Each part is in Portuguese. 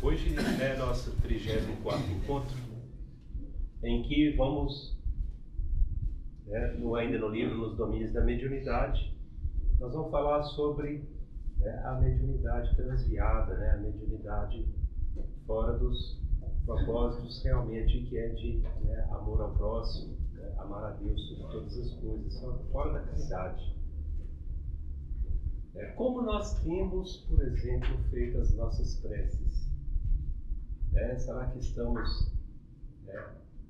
Hoje é nosso 34º encontro, em que vamos, ainda no livro Nos Domínios da Mediunidade, nós vamos falar sobre a mediunidade transviada, a mediunidade fora dos propósitos realmente que é de amor ao próximo, amar a Deus sobre todas as coisas, fora da caridade. Como nós temos, por exemplo, feito as nossas preces? Será que estamos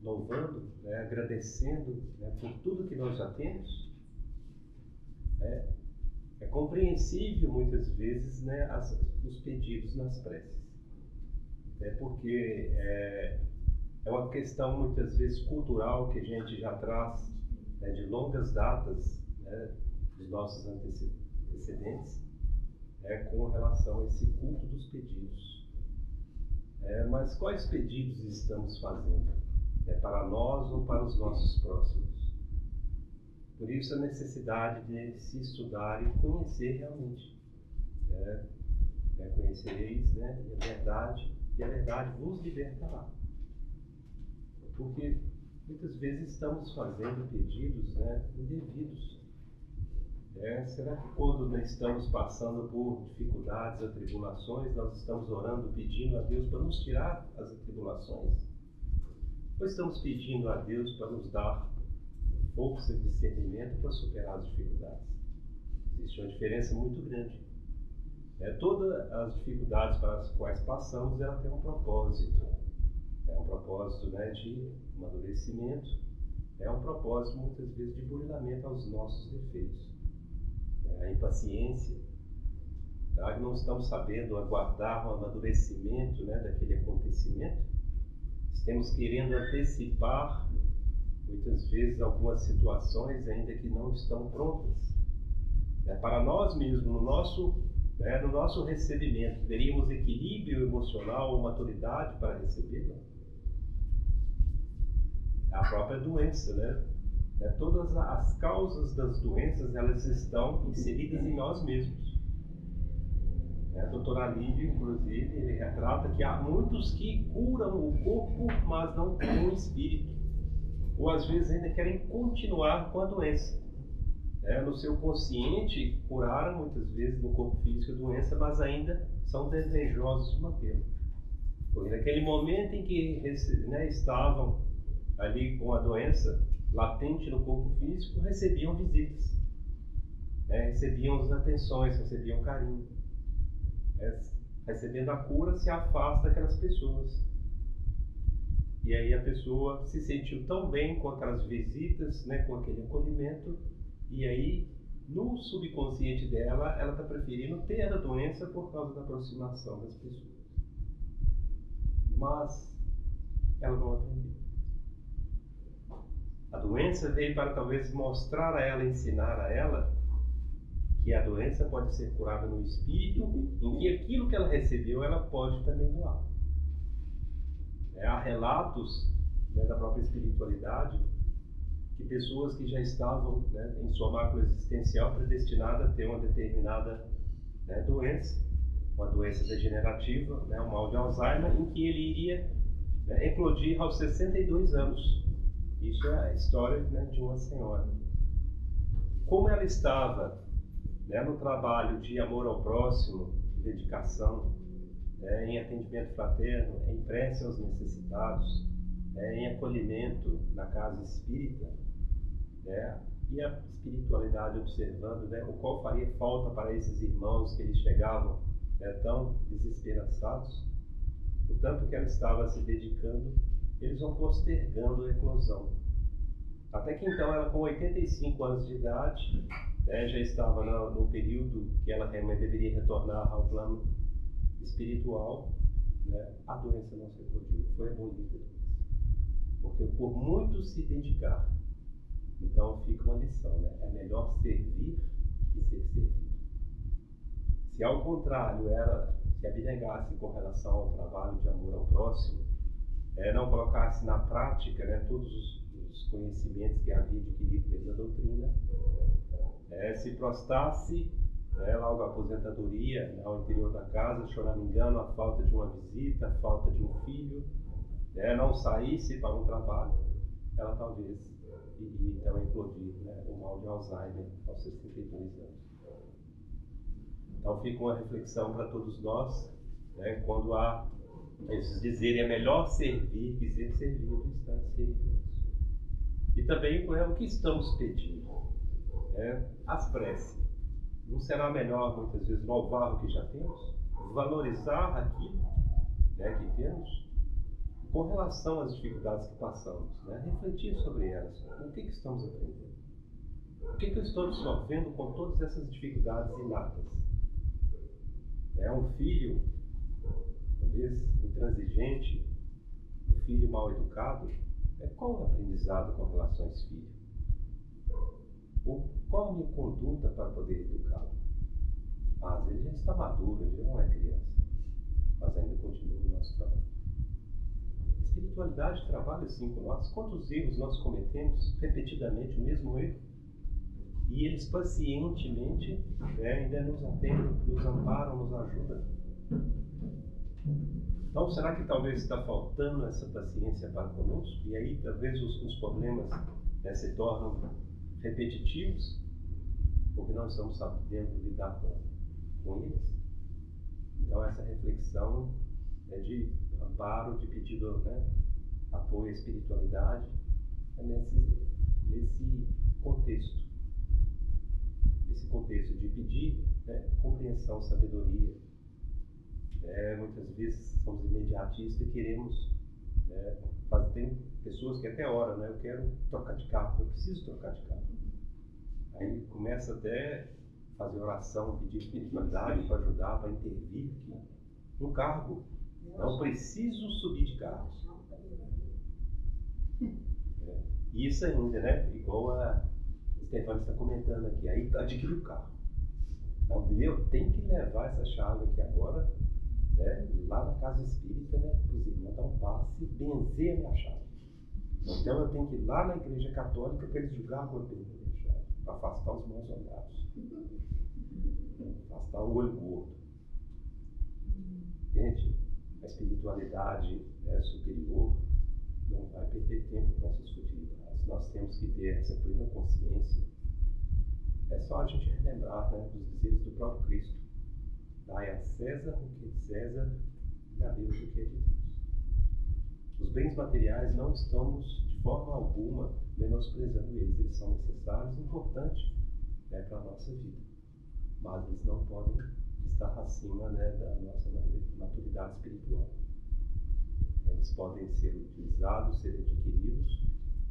louvando, agradecendo por tudo que nós já temos? É compreensível muitas vezes os pedidos nas preces, porque é uma questão muitas vezes cultural que a gente já traz de longas datas dos nossos antecedentes com relação a esse culto dos pedidos. Mas quais pedidos estamos fazendo? Para nós ou para os nossos próximos? Por isso a necessidade de se estudar e conhecer realmente. Conhecereis a verdade, e a verdade vos libertará. Porque muitas vezes estamos fazendo pedidos indevidos. Será que quando nós estamos passando por dificuldades ou tribulações, nós estamos orando, pedindo a Deus para nos tirar as tribulações? Ou estamos pedindo a Deus para nos dar força e discernimento para superar as dificuldades? Existe uma diferença muito grande. Todas as dificuldades para as quais passamos, ela tem um propósito. É um propósito de amadurecimento, é um propósito muitas vezes de burilamento aos nossos defeitos. A impaciência, que não estamos sabendo aguardar o amadurecimento daquele acontecimento, estamos querendo antecipar muitas vezes algumas situações ainda que não estão prontas. Para nós mesmos, no nosso recebimento, teríamos equilíbrio emocional ou maturidade para recebê-la? A própria doença, todas as causas das doenças, elas estão inseridas em nós mesmos. O Dr. Alívio, inclusive, ele retrata que há muitos que curam o corpo, mas não curam o espírito. Ou às vezes ainda querem continuar com a doença. No seu consciente, curaram muitas vezes no corpo físico a doença, mas ainda são desejosos de mantê-la. Porque naquele momento em que estavam ali com a doença latente no corpo físico, recebiam visitas, recebiam as atenções, recebiam carinho. Recebendo a cura, se afasta daquelas pessoas. E aí a pessoa se sentiu tão bem com aquelas visitas, com aquele acolhimento, e aí no subconsciente dela, ela está preferindo ter a doença por causa da aproximação das pessoas. Mas ela não aprendeu. A doença veio para talvez mostrar a ela, ensinar a ela que a doença pode ser curada no espírito, em que aquilo que ela recebeu, ela pode também doar. Há relatos da própria espiritualidade que pessoas que já estavam em sua mácula existencial predestinada a ter uma determinada doença, uma doença degenerativa, um mal de Alzheimer, em que ele iria eclodir aos 62 anos. Isso é a história de uma senhora. Como ela estava no trabalho de amor ao próximo, de dedicação, em atendimento fraterno, em prece aos necessitados, em acolhimento na casa espírita, e a espiritualidade observando o qual faria falta para esses irmãos que eles chegavam tão desesperançados, o tanto que ela estava se dedicando, eles vão postergando a eclosão. Até que então ela, com 85 anos de idade, já estava no período que ela realmente deveria retornar ao plano espiritual, a doença não se eclodiu, foi abolida. Porque por muito se dedicar, então fica uma lição, é melhor servir e ser servido. Se ao contrário ela se abnegasse com relação ao trabalho de amor ao próximo, não colocasse na prática todos os conhecimentos que havia adquirido dentro da doutrina, se prostrasse né, logo a aposentadoria, ao interior da casa, se eu não me engano, a falta de uma visita, a falta de um filho, né, não saísse para um trabalho, ela talvez iria então eclodir, né, o mal de Alzheimer aos 62 anos. Então fica uma reflexão para todos nós, né, quando há esses dizerem é melhor servir que ser servido, está servindo. E também o que estamos pedindo, né, as preces. Não será melhor, muitas vezes, louvar o que já temos? Valorizar aquilo, né, que temos? Com relação às dificuldades que passamos, né, refletir sobre elas. O que estamos aprendendo? O que eu estou absorvendo com todas essas dificuldades inatas? É um filho, talvez, intransigente, um filho mal educado? Qual o aprendizado com relação a esse filho? Ou qual a minha conduta para poder educá-lo? Mas ele já está maduro, ele não é criança, mas ainda continua o nosso trabalho. A espiritualidade trabalha assim com nós. Quantos erros nós cometemos repetidamente, o mesmo erro? E eles pacientemente, né, ainda nos atendem, nos amparam, nos ajudam. Então, será que talvez está faltando essa paciência para conosco? E aí talvez os problemas, né, se tornam repetitivos, porque não estamos sabendo lidar com eles? Então essa reflexão é de amparo, de pedido, né, apoio à espiritualidade, é nesse contexto. Esse contexto de pedir, né, compreensão, sabedoria. Muitas vezes somos imediatistas e queremos, né, tem pessoas que até oram, né, eu quero trocar de carro, eu preciso trocar de carro. Aí começa até a fazer oração, pedir espiritualidade para ajudar, para intervir. No cargo, não preciso subir de carro. E isso ainda, né, igual a Stefania está comentando aqui, aí adquire o carro. Então, eu tenho que levar essa chave aqui agora, né, lá na casa espírita, né, para os irmãos dar um passe e benzer a minha chave. Então eu tenho que ir lá na igreja católica para eles julgar a minha chave, para afastar os maus olhados, afastar o olho gordo. Gente, a espiritualidade, né, superior não vai perder tempo com essas futilidades. Nós temos que ter essa plena consciência. É só a gente relembrar, né, dos dizeres do próprio Cristo. Dai a César o que é de César e a Deus o que é de Deus. Os bens materiais não estamos, de forma alguma, menosprezando eles. Eles são necessários e importantes, né, para a nossa vida. Mas eles não podem estar acima, né, da nossa maturidade espiritual. Eles podem ser utilizados, ser adquiridos,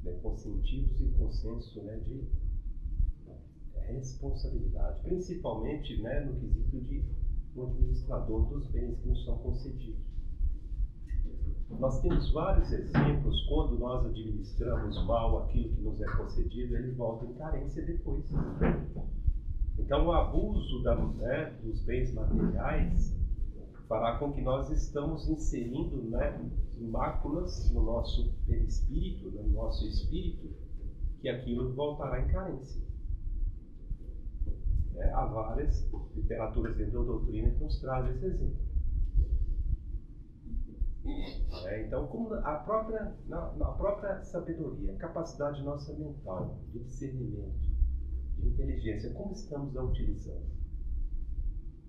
né, com sentidos e consenso, né, de responsabilidade, principalmente, né, no quesito de um administrador dos bens que nos são concedidos. Nós temos vários exemplos, quando nós administramos mal aquilo que nos é concedido, ele volta em carência depois. Então o abuso dos bens materiais fará com que nós estamos inserindo, né, máculas no nosso perispírito, no nosso espírito, que aquilo voltará em carência. Há várias literaturas dentro da doutrina que nos trazem esse exemplo. Então, como na própria sabedoria, a capacidade nossa mental, de discernimento, de inteligência, como estamos a utilizando?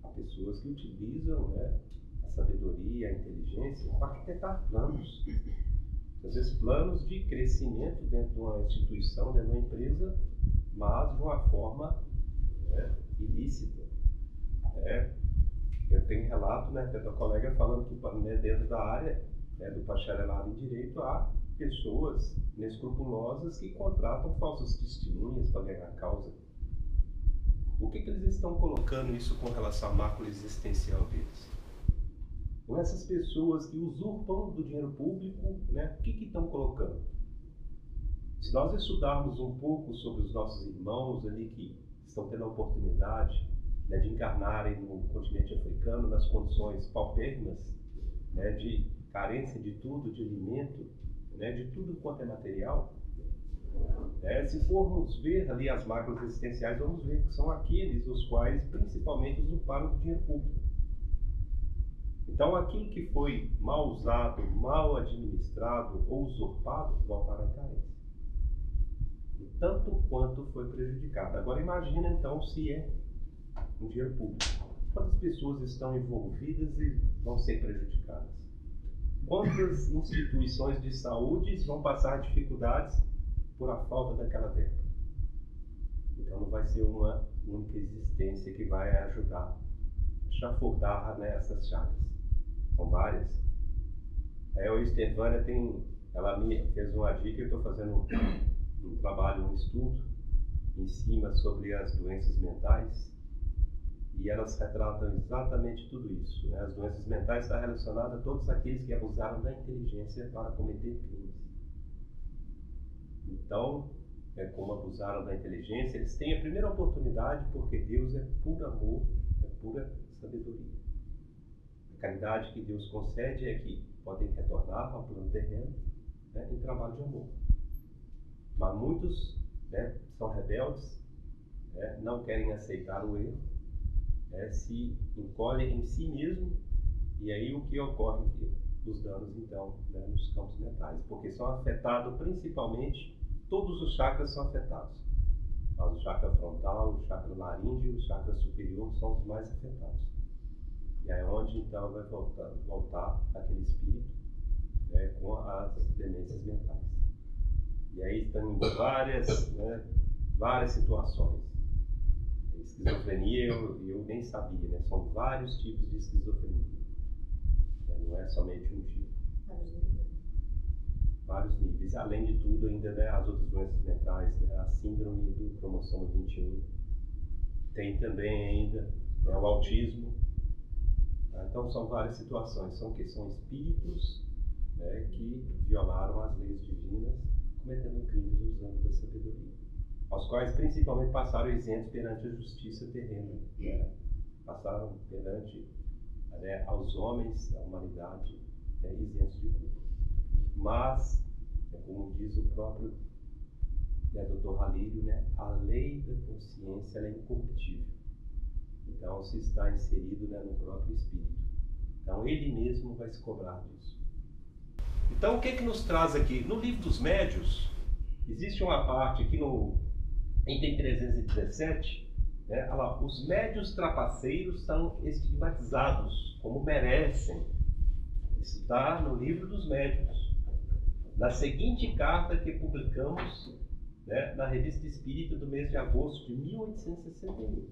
Há pessoas que utilizam, né, a sabedoria, a inteligência para arquitetar planos. Às vezes planos de crescimento dentro de uma instituição, dentro de uma empresa, mas de uma forma, né, ilícita. Eu tenho relato, né, até da colega falando que, né, dentro da área, né, do bacharelado em Direito, há pessoas inescrupulosas que contratam falsas testemunhas para ganhar a causa. O que eles estão colocando isso com relação à mácula existencial deles? Com essas pessoas que usurpam do dinheiro público, né, o que estão colocando? Se nós estudarmos um pouco sobre os nossos irmãos ali que estão tendo a oportunidade, né, de encarnarem no continente africano nas condições paupérrimas, né, de carência de tudo, de alimento, né, de tudo quanto é material, Se formos ver ali as máculas existenciais, vamos ver que são aqueles os quais principalmente usurparam o dinheiro público. Então, aquilo que foi mal usado, mal administrado ou usurpado, voltará em carência. E tanto quanto foi prejudicado. Agora, imagina então se é um dinheiro público. Quantas pessoas estão envolvidas e vão ser prejudicadas? Quantas instituições de saúde vão passar dificuldades por a falta daquela verba? Então não vai ser uma única existência que vai ajudar a chafurdar nessas chagas. São várias. A Estevânia ela me fez uma dica, eu estou fazendo um trabalho, um estudo em cima sobre as doenças mentais. E elas retratam exatamente tudo isso. Né? As doenças mentais estão relacionadas a todos aqueles que abusaram da inteligência para cometer crimes. Então, como abusaram da inteligência, eles têm a primeira oportunidade porque Deus é puro amor, é pura sabedoria. A caridade que Deus concede é que podem retornar ao plano terreno, né, em trabalho de amor. Mas muitos, né, são rebeldes, né, não querem aceitar o erro, se encolhem em si mesmo, e aí o que ocorre aqui? Os danos, então, né, nos campos mentais, porque são afetados principalmente, todos os chakras são afetados, mas o chakra frontal, o chakra laríngeo, o chakra superior são os mais afetados. E aí é onde então vai voltar aquele espírito, né, com as demências mentais. E aí estão várias situações. Esquizofrenia eu nem sabia, né? São vários tipos de esquizofrenia. Não é somente um tipo. Vários níveis. Além de tudo, ainda, né, as outras doenças mentais, né, a síndrome do cromossomo 21. Tem também ainda, né, o autismo. Então são várias situações. São espíritos, né, que violaram as leis divinas, cometendo crimes usando da sabedoria, aos quais principalmente passaram isentos perante a justiça terrena, né? Passaram perante, né, aos homens da humanidade, né, isentos de culpa. Mas, como diz o próprio, né, Dr. Halírio, né, a lei da consciência ela é incorruptível. Então, se está inserido, né, no próprio espírito. Então, ele mesmo vai se cobrar disso. Então, o que nos traz aqui? No livro dos médiuns, existe uma parte aqui no item 317, né, olha lá, os médiuns trapaceiros são estigmatizados como merecem. Isso está no livro dos médiuns. Na seguinte carta que publicamos, né, na Revista Espírita do mês de agosto de 1861.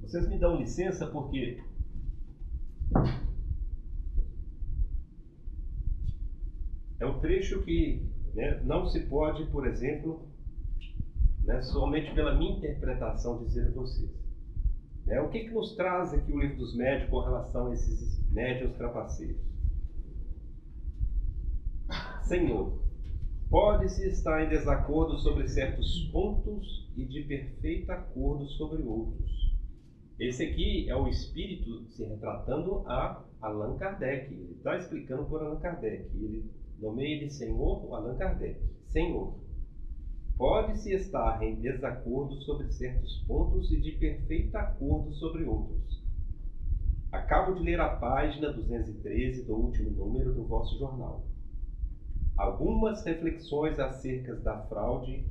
Vocês me dão licença porque é um trecho que, né, não se pode, por exemplo, né, somente pela minha interpretação dizer a vocês. Né, o que nos traz aqui o livro dos médiuns com relação a esses médiuns trapaceiros? Senhor, pode-se estar em desacordo sobre certos pontos e de perfeito acordo sobre outros. Esse aqui é o espírito se retratando a Allan Kardec. Ele está explicando por Allan Kardec. Ele nomeia ele Senhor Allan Kardec. Senhor, pode-se estar em desacordo sobre certos pontos e de perfeito acordo sobre outros. Acabo de ler a página 213 do último número do vosso jornal. Algumas reflexões acerca da fraude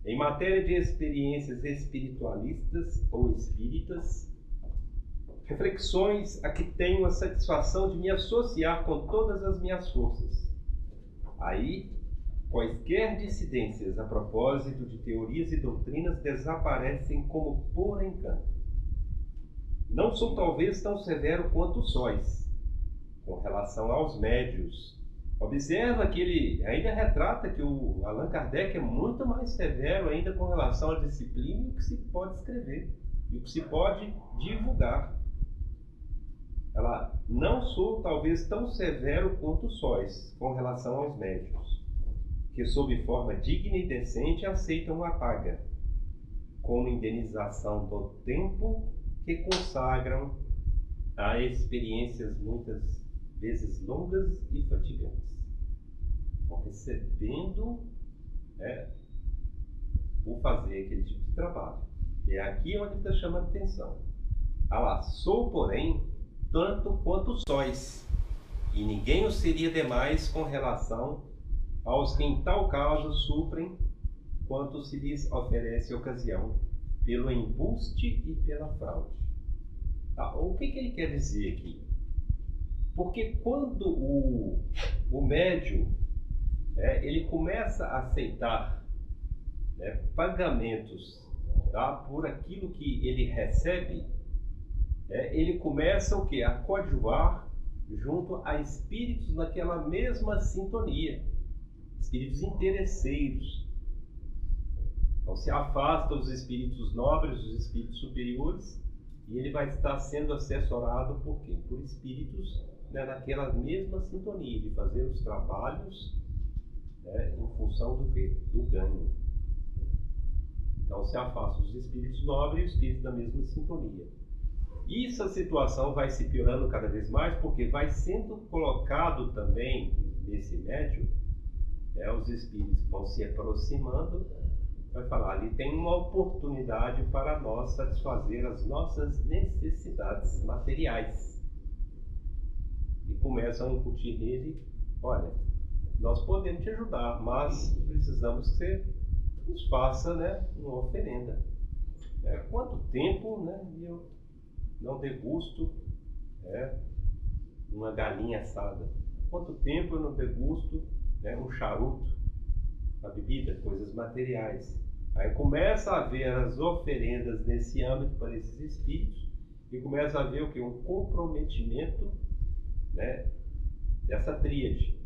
em matéria de experiências espiritualistas ou espíritas, reflexões a que tenho a satisfação de me associar com todas as minhas forças. Aí, quaisquer dissidências a propósito de teorias e doutrinas desaparecem como por encanto. Não sou talvez tão severo quanto sois, com relação aos médiuns. Observa que ele ainda retrata que o Allan Kardec é muito mais severo ainda com relação à disciplina e o que se pode escrever e o que se pode divulgar. Ela, não sou talvez tão severo quanto sois com relação aos médiuns, que sob forma digna e decente aceitam a paga, como indenização do tempo que consagram a experiências muitas vezes longas e fatigantes. Estão recebendo, né, por fazer aquele tipo de trabalho. É aqui onde está chamando atenção. Ah lá, sou, porém, tanto quanto sois, e ninguém os seria demais com relação aos que em tal caso sofrem, quanto se lhes oferece ocasião, pelo embuste e pela fraude. O que ele quer dizer aqui? Porque quando o médium ele começa a aceitar, né, pagamentos, tá, por aquilo que ele recebe, ele começa o quê? A coadjuvar junto a espíritos naquela mesma sintonia, espíritos interesseiros. Então se afasta os espíritos nobres, os espíritos superiores, e ele vai estar sendo assessorado por quem? Por espíritos, né, naquela mesma sintonia, de fazer os trabalhos, né, em função do quê? Do ganho. Então se afasta os espíritos nobres e os espíritos da mesma sintonia. E essa situação vai se piorando cada vez mais, porque vai sendo colocado também nesse médium, os espíritos vão se aproximando, vai falar, ali tem uma oportunidade para nós satisfazer as nossas necessidades materiais. E começam a incutir nele, olha, nós podemos te ajudar, mas precisamos que você nos faça, né, uma oferenda. Quanto tempo, né, eu não degusto uma galinha assada? Quanto tempo eu não degusto, né, um charuto, uma bebida, coisas materiais? Aí começa a haver as oferendas nesse âmbito para esses espíritos e começa a haver o que? Um comprometimento, né, dessa tríade.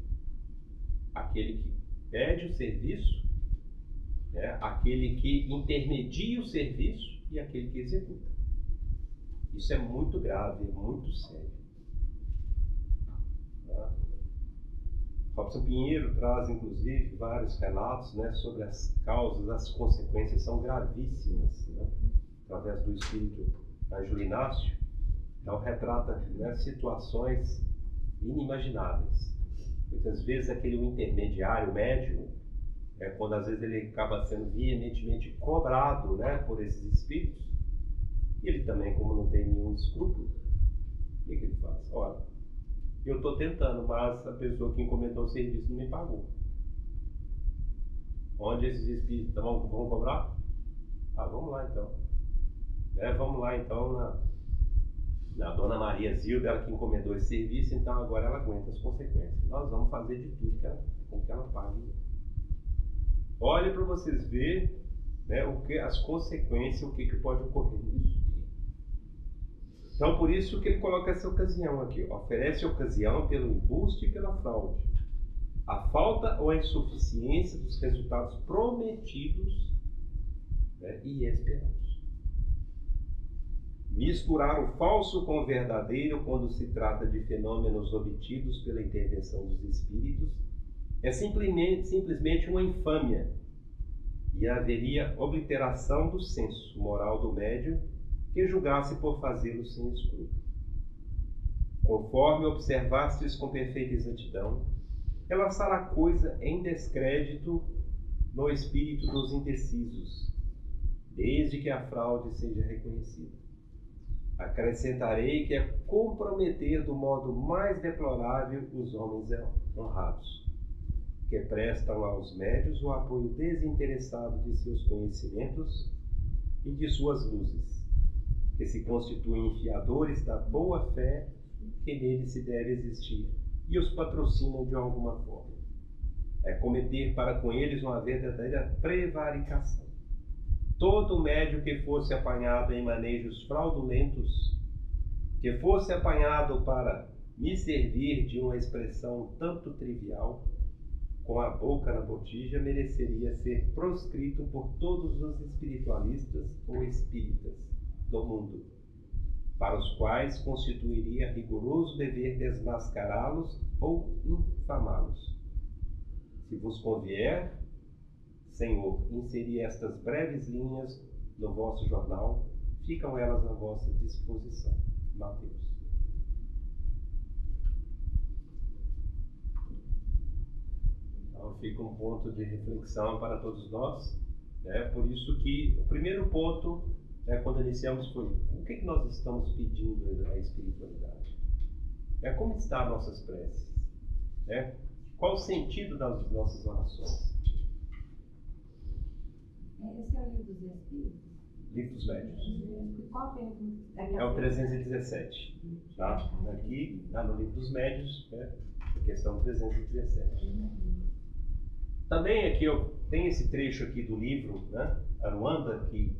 Aquele que pede o serviço, né, aquele que intermedia o serviço e aquele que executa. Isso é muito grave, é muito sério. Tá? Robson Pinheiro traz, inclusive, vários relatos, né, sobre as causas, as consequências são gravíssimas, né, através do espírito Ângelo Inácio. Então retrata, né, situações inimagináveis. Muitas vezes aquele intermediário, médium, quando às vezes ele acaba sendo veementemente cobrado, né, por esses espíritos, e ele também, como não tem nenhum escrúpulo, o que ele faz? Olha, eu estou tentando, mas a pessoa que encomendou o serviço não me pagou. Onde esses espíritos vão cobrar? Vamos lá então. Vamos lá então na Dona Maria Zilda, ela que encomendou esse serviço, então agora ela aguenta as consequências. Nós vamos fazer de tudo com que ela pague. Olha para vocês verem, né, as consequências, o que pode ocorrer nisso. Então, por isso que ele coloca essa ocasião aqui. Oferece ocasião pelo embuste e pela fraude. A falta ou a insuficiência dos resultados prometidos, né, e esperados. Misturar o falso com o verdadeiro quando se trata de fenômenos obtidos pela intervenção dos espíritos é simplesmente uma infâmia, e haveria obliteração do senso moral do médium que julgasse por fazê-lo sem escrúpulo. Conforme observastes com perfeita exatidão, relançar a coisa em descrédito no espírito dos indecisos, desde que a fraude seja reconhecida. Acrescentarei que é comprometer do modo mais deplorável os homens honrados, que prestam aos médios o apoio desinteressado de seus conhecimentos e de suas luzes, que se constituem fiadores da boa fé que nele se deve existir e os patrocinam de alguma forma. É cometer para com eles uma verdadeira prevaricação. Todo médium que fosse apanhado em manejos fraudulentos, que fosse apanhado para me servir de uma expressão tanto trivial, com a boca na botija, mereceria ser proscrito por todos os espiritualistas ou espíritas do mundo, para os quais constituiria rigoroso dever desmascará-los ou infamá-los. Se vos convier, Senhor, inserir estas breves linhas no vosso jornal, ficam elas à vossa disposição. Mateus. Então fica um ponto de reflexão para todos nós, né? Por isso que o primeiro ponto, né, quando iniciamos, foi o que nós estamos pedindo à espiritualidade? Como está nossas preces? Né? Qual o sentido das nossas orações? Esse é o livro dos Espíritos? Livro dos Médiuns. Qual pergunta? É o 317. Tá? Aqui, no Livro dos Médiuns, né? A questão 317. Também aqui eu tenho esse trecho aqui do livro, né? Aruanda, que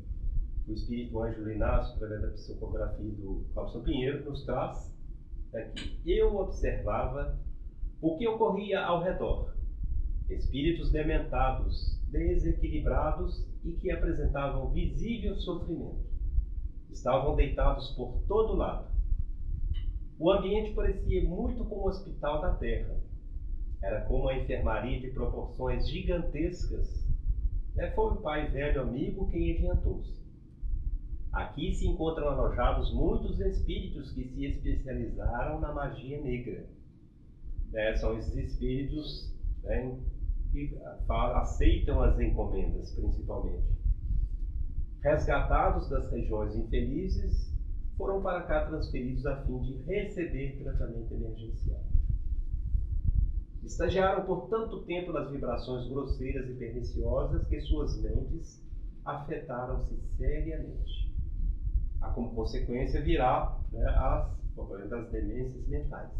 o Espírito Ângelo Inácio, através da psicografia do Robson Pinheiro, nos traz aqui. Eu observava o que ocorria ao redor. Espíritos dementados, desequilibrados e que apresentavam visível sofrimento. Estavam deitados por todo lado. O ambiente parecia muito como o hospital da Terra. Era como a enfermaria de proporções gigantescas. Foi o pai velho amigo quem adiantou-se. Aqui se encontram alojados muitos espíritos que se especializaram na magia negra. São esses espíritos, né, que aceitam as encomendas, principalmente. Resgatados das regiões infelizes, foram para cá transferidos a fim de receber tratamento emergencial. Estagiaram por tanto tempo nas vibrações grosseiras e perniciosas que suas mentes afetaram-se seriamente. Como consequência virá, né, as demências mentais,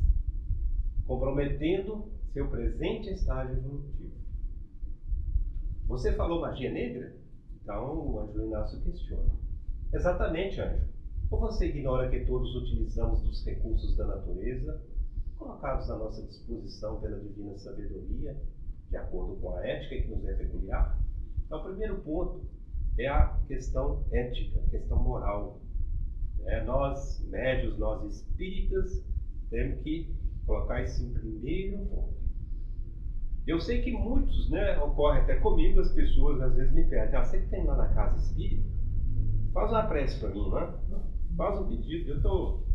comprometendo seu presente estágio evolutivo. Você falou magia negra? Então o Ângelo Inácio questiona. Exatamente, Ângelo. Ou você ignora que todos utilizamos dos recursos da natureza, colocados à nossa disposição pela divina sabedoria, de acordo com a ética que nos é peculiar? Então o primeiro ponto é a questão ética, a questão moral. Nós, médios, nós espíritas, temos que colocar isso em primeiro ponto. Eu sei que muitos, né, ocorre até comigo, as pessoas às vezes me pedem, você que tem lá na casa espírita, faz uma prece para mim, né? Faz um pedido, eu estou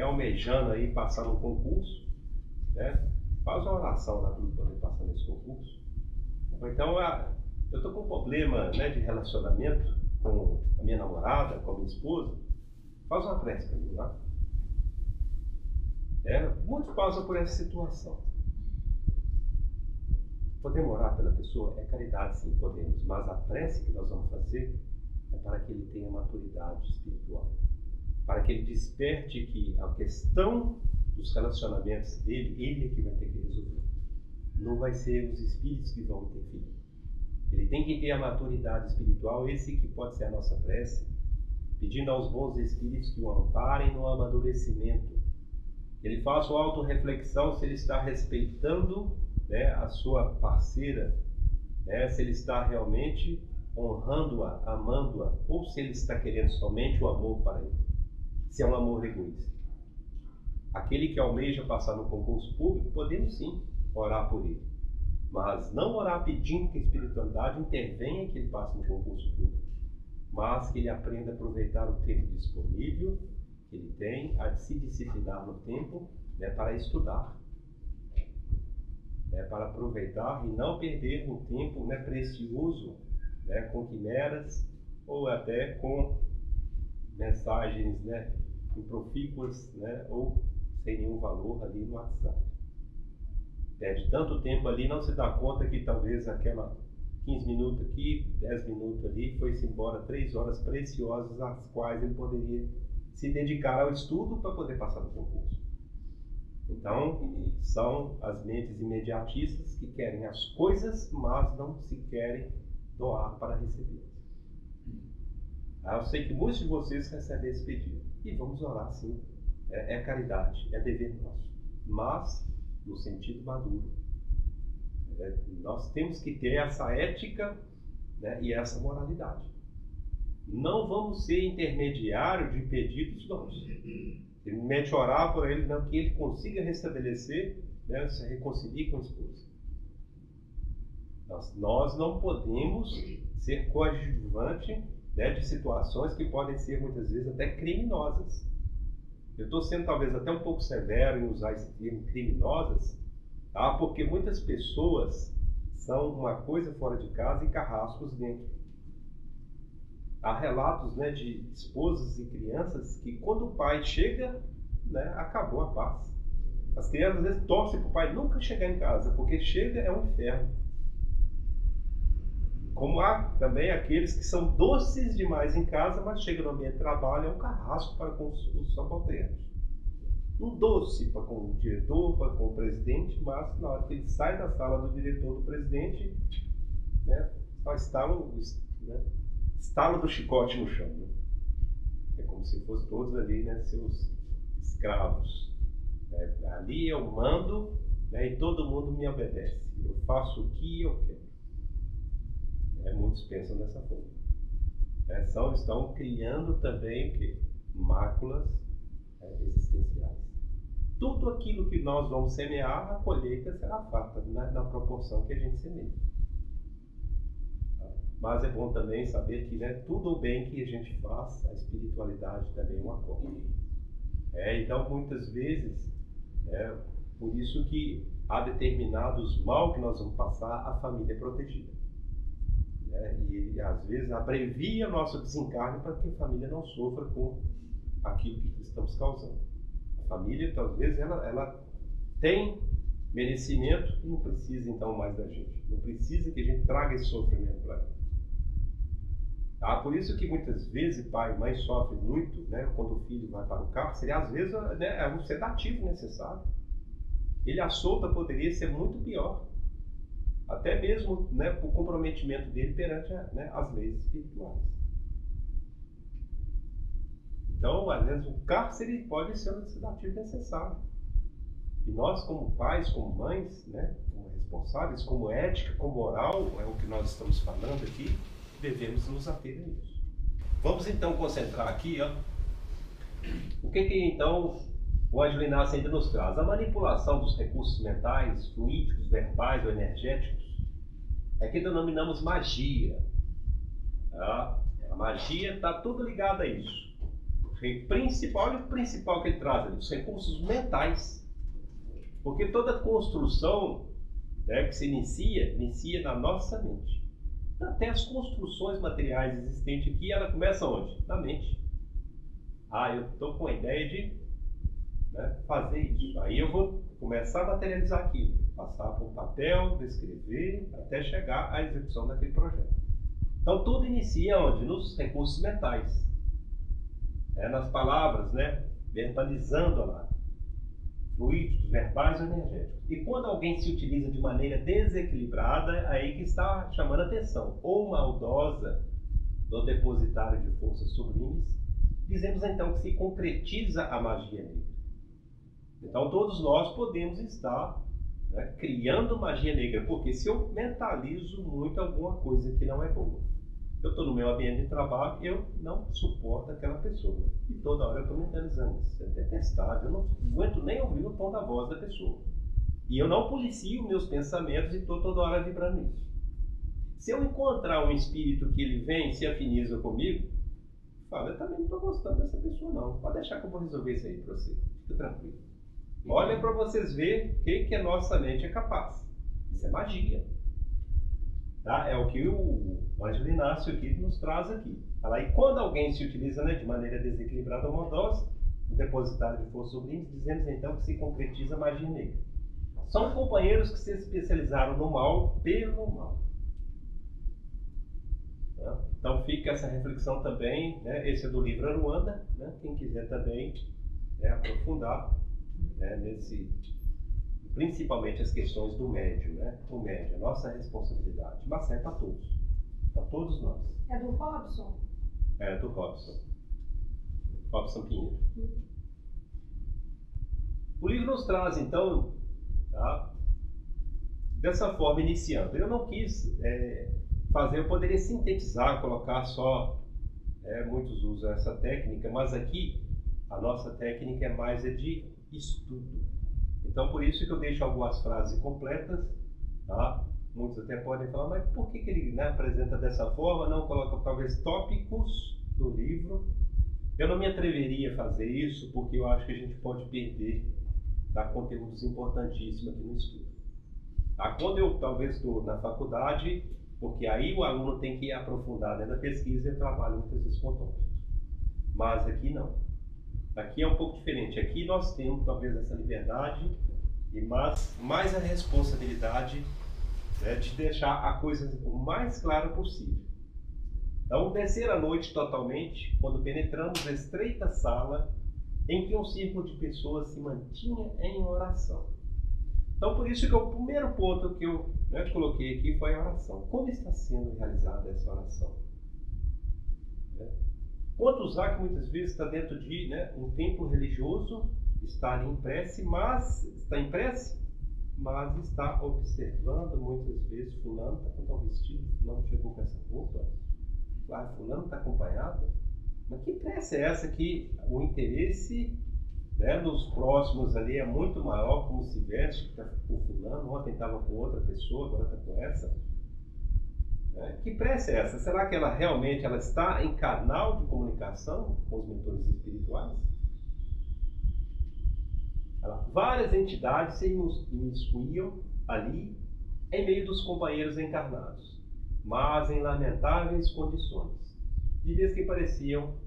almejando aí passar no concurso, né? Faz uma oração lá para eu poder passar nesse concurso. Ou então, eu estou com um problema, né, de relacionamento com a minha namorada, com a minha esposa, faz uma prece para mim lá. Muitos passam por essa situação. Podemos orar pela pessoa? É caridade, sim, podemos. Mas a prece que nós vamos fazer é para que ele tenha maturidade espiritual. Para que ele desperte que a questão dos relacionamentos dele, ele é que vai ter que resolver. Não vai ser os espíritos que vão interferir. Ele tem que ter a maturidade espiritual, esse que pode ser a nossa prece, pedindo aos bons espíritos que o amparem no amadurecimento. Ele faça uma autorreflexão se ele está respeitando, né, a sua parceira, né, se ele está realmente honrando-a, amando-a, ou se ele está querendo somente o amor para ele. Se é um amor egoísta. Aquele que almeja passar no concurso público, podemos sim orar por ele. Mas não orar pedindo que a espiritualidade intervenha que ele passe no concurso público. Mas que ele aprenda a aproveitar o tempo disponível que ele tem, a se disciplinar no tempo, né, para estudar. Para aproveitar e não perder um tempo, né, precioso, né, com quimeras ou até com mensagens, né, improfícuas, né, ou sem nenhum valor ali no WhatsApp. Perde tanto tempo ali, não se dá conta que talvez aquela 15 minutos aqui, 10 minutos ali, foi-se embora 3 horas preciosas às quais ele poderia se dedicar ao estudo para poder passar no concurso. Então, são as mentes imediatistas que querem as coisas, mas não se querem doar para receber. Eu sei que muitos de vocês recebem esse pedido. E vamos orar, sim. É caridade, é dever nosso. Mas, no sentido maduro. Nós temos que ter essa ética, né, e essa moralidade. Não vamos ser intermediário de pedidos nossos. Simplesmente orar por ele, não, que ele consiga restabelecer, né, se reconciliar com a esposa. Nós não podemos ser coadjuvante, né, de situações que podem ser muitas vezes até criminosas. Eu estou sendo talvez até um pouco severo em usar esse termo criminosas, tá? Porque muitas pessoas são uma coisa fora de casa e carrascos dentro. Há relatos, né, de esposas e crianças que quando o pai chega, né, acabou a paz. As crianças às vezes torcem para o pai nunca chegar em casa, porque chega é um inferno. Como há também aqueles que são doces demais em casa, mas chegam no ambiente de trabalho, é um carrasco para com os subalternos. Um doce para com o diretor, para com o presidente, mas na hora que ele sai da sala do diretor, do presidente, né, só estalo do chicote no chão. Né? É como se fossem todos ali, né, seus escravos. Ali eu mando, né, e todo mundo me obedece. Eu faço o que eu quero. Muitos pensam dessa forma. Estão criando também máculas existenciais. Tudo aquilo que nós vamos semear, a colheita será farta, na proporção que a gente semeia. Mas é bom também saber que, né, tudo o bem que a gente faz, a espiritualidade também o acolhe. Então, muitas vezes, por isso que há determinados mal que nós vamos passar, a família é protegida. E às vezes abrevia o nosso desencarne para que a família não sofra com aquilo que estamos causando. A família, às vezes, ela tem merecimento e não precisa então mais da gente. Não precisa que a gente traga esse sofrimento para ela. Por isso que muitas vezes pai e mãe sofrem muito, né, quando o filho vai para o cárcere, às vezes, né, é um sedativo necessário. Ele à solta poderia ser muito pior. Até mesmo, né, o comprometimento dele perante, né, as leis espirituais. Então, às vezes, o cárcere pode ser um sedativo necessário. E nós, como pais, como mães, né, como responsáveis, como ética, como moral, é o que nós estamos falando aqui, devemos nos ater a isso. Vamos então concentrar aqui, o que então o Ângelo Inácio ainda nos traz? A manipulação dos recursos mentais, fluídicos, verbais ou energéticos, é que denominamos magia. A magia está tudo ligado a isso. Olha o principal que ele traz ali, os recursos mentais. Porque toda construção, né, que se inicia na nossa mente. Até as construções materiais existentes aqui, ela começa onde? Na mente. Eu estou com a ideia de, né, fazer isso. Aí eu vou começar a materializar aquilo. Passar por um papel, descrever, até chegar à execução daquele projeto. Então tudo inicia onde? Nos recursos mentais. Nas palavras, né? Verbalizando lá. Fluídicos, verbais ou energéticos. E quando alguém se utiliza de maneira desequilibrada, aí que está chamando a atenção. Ou maldosa, do depositário de forças sublimes, dizemos então que se concretiza a magia negra. Então todos nós podemos estar, né, criando magia negra, porque se eu mentalizo muito alguma coisa que não é boa, eu estou no meu ambiente de trabalho, eu não suporto aquela pessoa. E toda hora eu estou mentalizando isso. É detestável, eu não aguento nem ouvir o tom da voz da pessoa. E eu não policio meus pensamentos e estou toda hora vibrando isso. Se eu encontrar um espírito que ele vem e se afiniza comigo, fala, eu também não estou gostando dessa pessoa não. Pode deixar que eu vou resolver isso aí para você. Fica tranquilo. Olha para vocês verem o que a nossa mente é capaz. Isso é magia. É o que o Ângelo Inácio aqui nos traz aqui. E quando alguém se utiliza, né, de maneira desequilibrada ou maldosa, o depositário de forças sublimes, dizemos então que se concretiza a magia negra. São companheiros que se especializaram no mal pelo mal. Então fica essa reflexão também, né? Esse é do livro Aruanda, né? Quem quiser também, né, aprofundar, né, principalmente as questões do médium, né? O médium, a nossa responsabilidade, mas serve para todos, para todos nós. É do Robson? É do Robson Pinheiro. O livro nos traz então, dessa forma iniciando. Eu não quis eu poderia sintetizar, colocar só, muitos usam essa técnica, mas aqui a nossa técnica é mais de estudo. Então por isso que eu deixo algumas frases completas, Muitos até podem falar, mas por que ele, né, apresenta dessa forma, não coloca talvez tópicos do livro? Eu não me atreveria a fazer isso, porque eu acho que a gente pode perder conteúdos importantíssimos aqui no estudo. Quando eu talvez estou na faculdade, porque aí o aluno tem que aprofundar dentro da pesquisa e eu trabalho muitas vezes com tópicos. Mas aqui não. Aqui é um pouco diferente. Aqui nós temos talvez essa liberdade e mais a responsabilidade, né, de deixar a coisa o mais clara possível. Então, descer à noite totalmente, quando penetramos a estreita sala em que um círculo de pessoas se mantinha em oração. Então, por isso que o primeiro ponto que eu, né, coloquei aqui foi a oração. Como está sendo realizada essa oração? Quantos há que muitas vezes está dentro de, né, um templo religioso, está ali em prece, mas está observando muitas vezes fulano está com tal vestido, fulano chegou com essa roupa, fulano está acompanhado. Mas que prece é essa que o interesse, né, nos próximos ali é muito maior, como se veste, que está com fulano, ontem estava com outra pessoa, agora está com essa. Que prece é essa? Será que ela realmente está em canal de comunicação com os mentores espirituais? Várias entidades se imiscuíam ali em meio dos companheiros encarnados, mas em lamentáveis condições, de vez que pareciam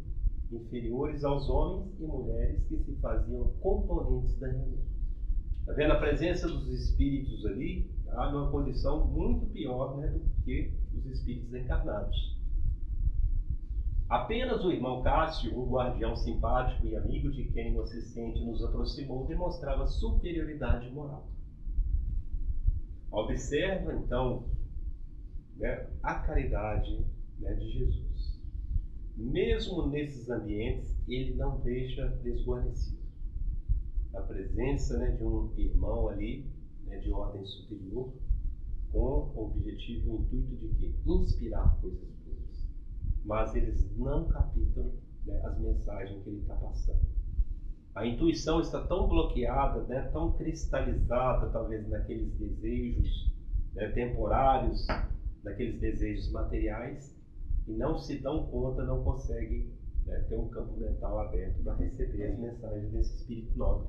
inferiores aos homens e mulheres que se faziam componentes da reunião. Está vendo a presença dos espíritos ali, tá, numa condição muito pior, né, do que os espíritos encarnados. Apenas o irmão Cássio, um guardião simpático e amigo de quem o assistente nos aproximou, demonstrava superioridade moral. Observa, então, né, a caridade, né, de Jesus. Mesmo nesses ambientes, ele não deixa desguarnecido. A presença, né, de um irmão ali, né, de ordem superior, com o objetivo e o intuito de quê? Inspirar coisas boas. Mas eles não captam, né, as mensagens que ele está passando. A intuição está tão bloqueada, né, tão cristalizada, talvez, naqueles desejos, né, temporários, naqueles desejos materiais, e não se dão conta, não conseguem, né, ter um campo mental aberto para receber as mensagens desse espírito nobre.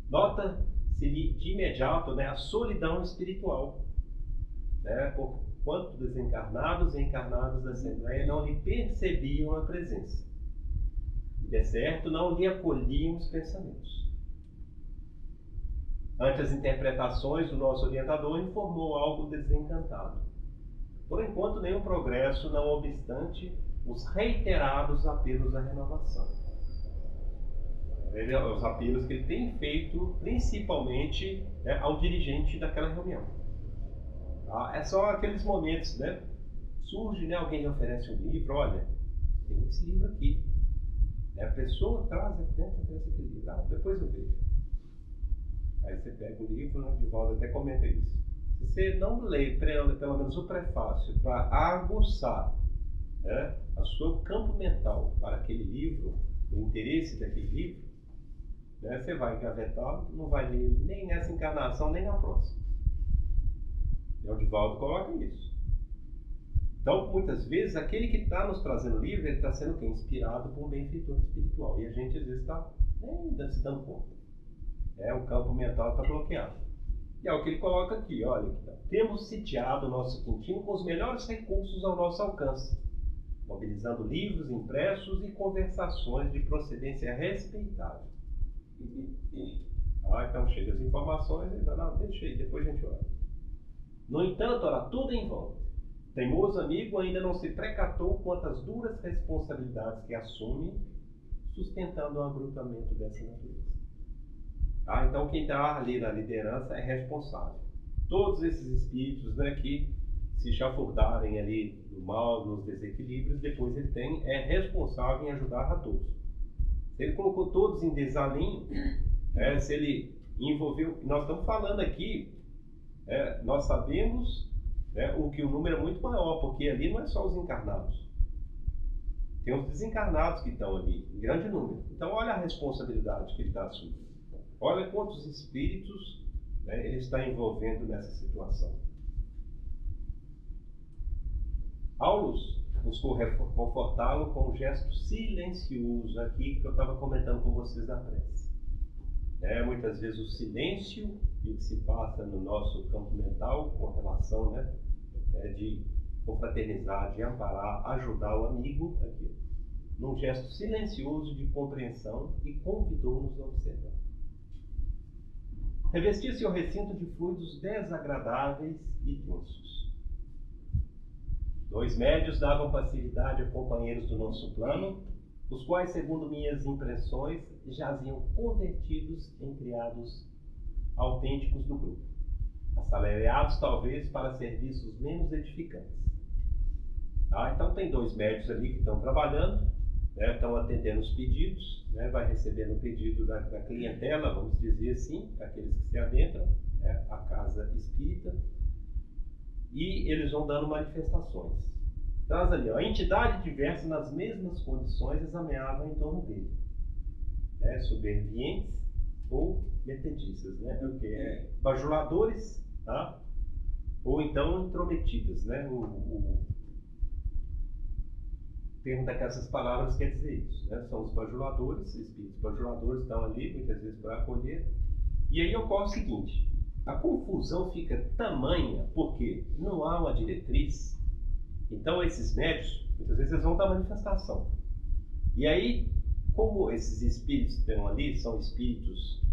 Nota-se de imediato, né, a solidão espiritual, né, por quanto desencarnados e encarnados da Assembleia não lhe percebiam a presença. De certo, não lhe acolhiam os pensamentos. Ante as interpretações do nosso orientador, informou algo desencantado. Por enquanto, nenhum progresso, não obstante os reiterados apelos à renovação. Os apelos que ele tem feito, principalmente, né, ao dirigente daquela reunião. É só aqueles momentos, né? Surge, né, alguém lhe oferece um livro, olha, tem esse livro aqui. A pessoa traz dentro aquele livro, depois eu vejo. Aí você pega o livro, né, de volta até comenta isso. Se você não lê pelo menos o prefácio para aguçar, né, o seu campo mental para aquele livro, o interesse daquele livro, né, você vai engavetá-lo, não vai ler nem nessa encarnação, nem na próxima. E o Divaldo coloca isso. Então, muitas vezes, aquele que está nos trazendo o livro, ele está sendo inspirado por um benfeitor espiritual. E a gente, às vezes, está nem se dando conta. O campo mental está bloqueado. E é o que ele coloca aqui, olha. Temos sitiado o nosso quintinho com os melhores recursos ao nosso alcance, mobilizando livros impressos e conversações de procedência respeitável. Então chega as informações e não, deixa aí, depois a gente olha. No entanto, ora, tudo em vão. Teimoso amigo ainda não se precatou quanto às duras responsabilidades que assume, sustentando o agrupamento dessa natureza. Então quem está ali na liderança é responsável. Todos esses espíritos, né, que se chafurdarem ali do mal, nos desequilíbrios, depois ele é responsável em ajudar a todos. Se ele colocou todos em desalinho, se ele envolveu... Nós estamos falando aqui, nós sabemos, o que o número é muito maior, porque ali não é só os encarnados. Tem os desencarnados que estão ali, em grande número. Então olha a responsabilidade que ele está assumindo. Olha quantos espíritos, né, ele está envolvendo nessa situação. Aulus buscou confortá-lo com um gesto silencioso, aqui que eu estava comentando com vocês da prece. Muitas vezes o silêncio e o que se passa no nosso campo mental com relação, né, de confraternizar, de amparar, ajudar o amigo aqui, num gesto silencioso de compreensão e convidou-nos a observar. Revestia-se o recinto de fluidos desagradáveis e densos. 2 médios davam passividade a companheiros do nosso plano, os quais, segundo minhas impressões, jaziam convertidos em criados autênticos do grupo, assalariados talvez para serviços menos edificantes. Então tem 2 médios ali que estão trabalhando, estão atendendo os pedidos, vai recebendo o pedido da clientela, vamos dizer assim, aqueles que se adentram, a casa espírita, e eles vão dando manifestações. Traz ali, a entidade diversa nas mesmas condições examinava em torno dele, subservientes ou metedistas, bajuladores, ou então intrometidas, o termo dessas palavras quer dizer isso, são os bajuladores, espíritos bajuladores estão ali muitas vezes para acolher, e aí ocorre o seguinte: a confusão fica tamanha porque não há uma diretriz. Então esses médios, muitas vezes eles vão dar manifestação, e aí, como esses espíritos que estão ali são espíritos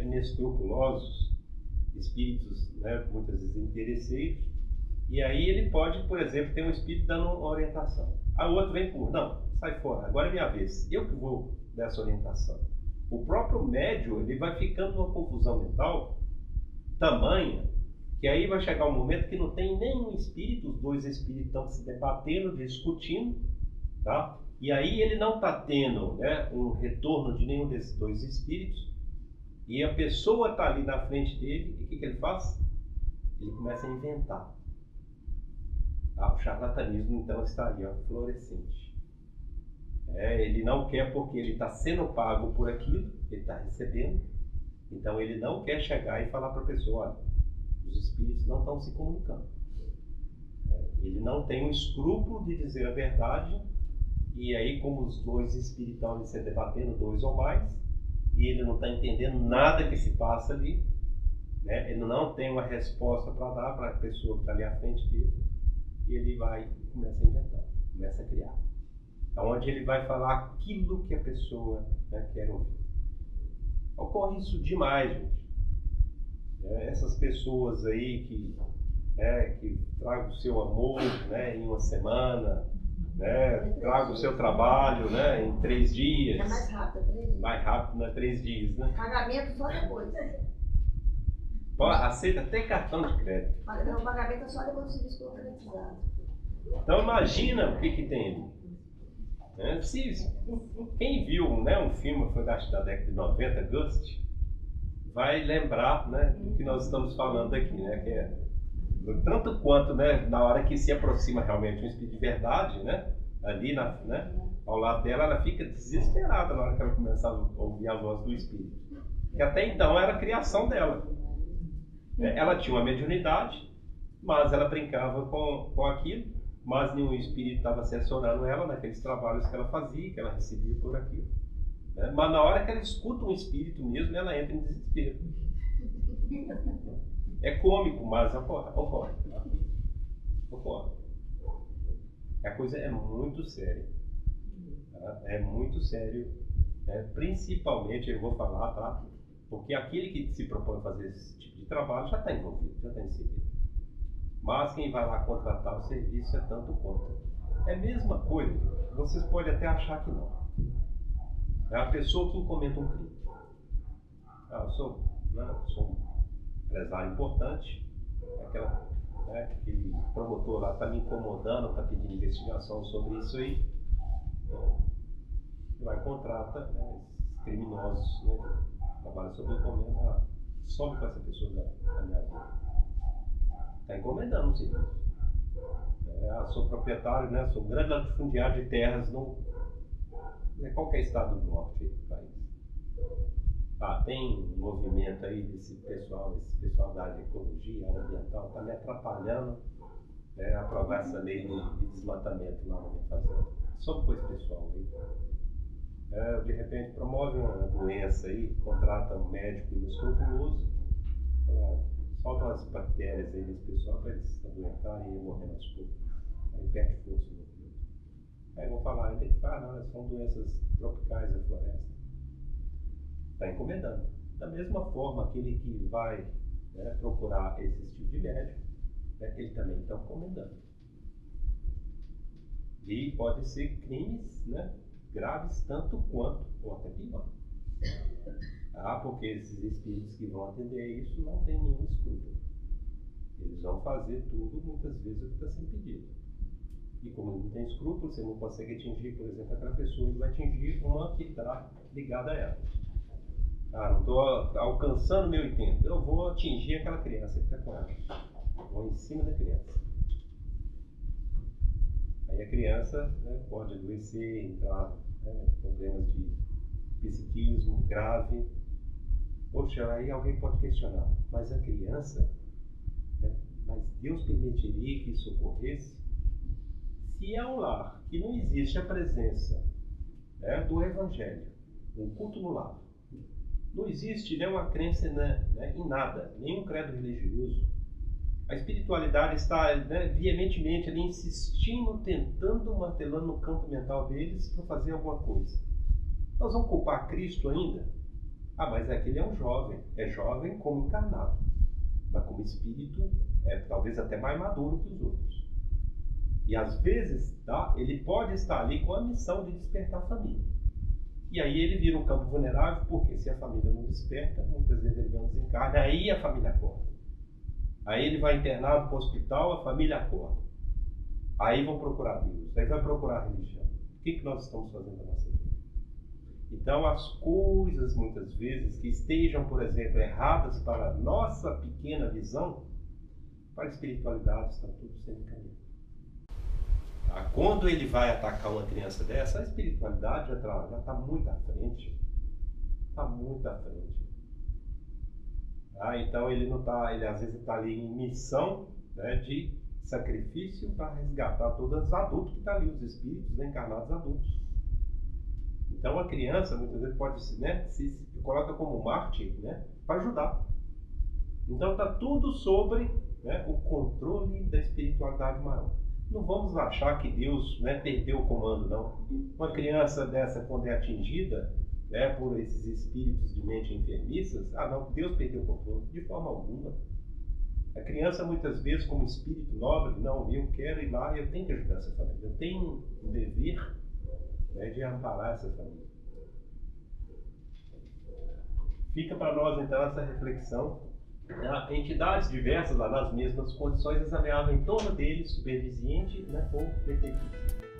inescrupulosos, espíritos muitas vezes interesseiros, e aí ele pode, por exemplo, ter um espírito dando uma orientação. Aí o outro vem por, não, sai fora, agora é minha vez, eu que vou dar essa orientação. O próprio médium, ele vai ficando numa confusão mental tamanha, que aí vai chegar um momento que não tem nenhum espírito, os 2 espíritos estão se debatendo, discutindo, tá? E aí ele não está tendo um retorno de nenhum desses 2 espíritos, e a pessoa está ali na frente dele, e o que ele faz? Ele começa a inventar. O charlatanismo então está aí, florescente. Ele não quer porque ele está sendo pago por aquilo, ele está recebendo, então ele não quer chegar e falar para a pessoa, olha, os espíritos não estão se comunicando. Ele não tem um escrúpulo de dizer a verdade, e aí como os 2 espíritos estão ali se debatendo, 2 ou mais, e ele não está entendendo nada que se passa ali, ele não tem uma resposta para dar para a pessoa que está ali à frente dele, e ele vai e começa a inventar, começa a criar. Onde ele vai falar aquilo que a pessoa quer ouvir. Ocorre isso demais, gente. Essas pessoas aí que tragam o seu amor em uma semana, tragam o seu trabalho em 3 dias. É mais rápido, 3 dias. Mais rápido, 3 dias, Pagamento só depois. Aceita até cartão de crédito. Não, o pagamento é só depois do serviço concretizado. Então imagina o que tem ali. Quem viu um filme, foi da década de 90, Ghost, vai lembrar do que nós estamos falando aqui, que é tanto quanto na hora que se aproxima realmente um espírito de verdade, ali ao lado dela, ela fica desesperada na hora que ela começa a ouvir a voz do espírito, que até então era a criação dela. Ela tinha uma mediunidade, mas ela brincava com aquilo, mas nenhum espírito estava assessorando ela naqueles trabalhos que ela fazia, que ela recebia por aquilo. Mas na hora que ela escuta um espírito mesmo, ela entra em desespero. É cômico, mas ocorre. A coisa é muito séria. É muito sério. Principalmente, eu vou falar, tá? Porque aquele que se propõe a fazer esse tipo de trabalho já está envolvido, já está inserido. Mas quem vai lá contratar o serviço é tanto quanto. É a mesma coisa, vocês podem até achar que não. É a pessoa que encomenda um crime. Eu sou um empresário importante, aquele promotor lá está me incomodando, está pedindo investigação sobre isso aí. Vai e contrata esses criminosos, que trabalham sob encomenda, some com essa pessoa da minha vida. Está encomendando um serviço. Sou proprietário, sou um grande latifundiário de terras no qualquer estado do norte do país. Tem um movimento aí desse pessoal da área de ecologia, área ambiental, está me atrapalhando aprovar essa lei de desmatamento lá na minha fazenda. Só com esse pessoal aí. de repente promove uma doença aí, contrata um médico inescrupuloso, solta umas bactérias aí desse pessoal para eles se adoentarem e morrerem aos poucos. Aí perde força no corpo. Aí vão falar, ainda que não, são doenças tropicais da floresta. Está encomendando. Da mesma forma, aquele que vai procurar esse tipo de médico, ele também está encomendando. E pode ser crimes graves tanto quanto, ou até pior. Porque esses espíritos que vão atender isso não tem nenhum escrúpulo. Eles vão fazer tudo, muitas vezes, o que está sendo pedido. E como não tem escrúpulo, você não consegue atingir, por exemplo, aquela pessoa, ele vai atingir uma que está ligada a ela. Não estou alcançando meu intento, eu vou atingir aquela criança que está com ela. Vou em cima da criança. Aí a criança pode adoecer, entrar problemas de psiquismo grave. Poxa, aí alguém pode questionar, mas a criança, mas Deus permitiria que isso ocorresse? Se é um lar que não existe a presença do Evangelho, um culto no lar, não existe uma crença em nada, nenhum credo religioso, a espiritualidade está veementemente ali insistindo, tentando, martelando no campo mental deles para fazer alguma coisa. Nós vamos culpar Cristo ainda? Mas aquele é um jovem. É jovem como encarnado. Mas como espírito, talvez até mais maduro que os outros. E às vezes, ele pode estar ali com a missão de despertar a família. E aí ele vira um campo vulnerável, porque se a família não desperta, muitas vezes ele vem um desencarne, aí a família acorda. Aí ele vai internado para o hospital, a família acorda. Aí vão procurar Deus, aí vai procurar a religião. O que nós estamos fazendo na nossa vida? Então as coisas, muitas vezes, que estejam, por exemplo, erradas para a nossa pequena visão, para a espiritualidade está tudo sendo encaminhado. Quando ele vai atacar uma criança dessa, a espiritualidade já está muito à frente. Está muito à frente. Então ele não está, ele às vezes está ali em missão de sacrifício para resgatar todos os adultos que estão ali, os espíritos encarnados adultos. Então a criança muitas vezes pode se coloca como mártir para ajudar. Então está tudo sobre o controle da espiritualidade maior. Não vamos achar que Deus perdeu o comando, não. Uma criança dessa, quando é atingida por esses espíritos de mente enfermiças, não, Deus perdeu o controle, de forma alguma. A criança, muitas vezes, como espírito nobre, não, eu quero ir lá, eu tenho que ajudar essa família, eu tenho o dever de amparar essa família. Fica para nós, então, essa reflexão. Entidades diversas, lá nas mesmas condições, examinavam em torno deles, supervisiente ou defeitista.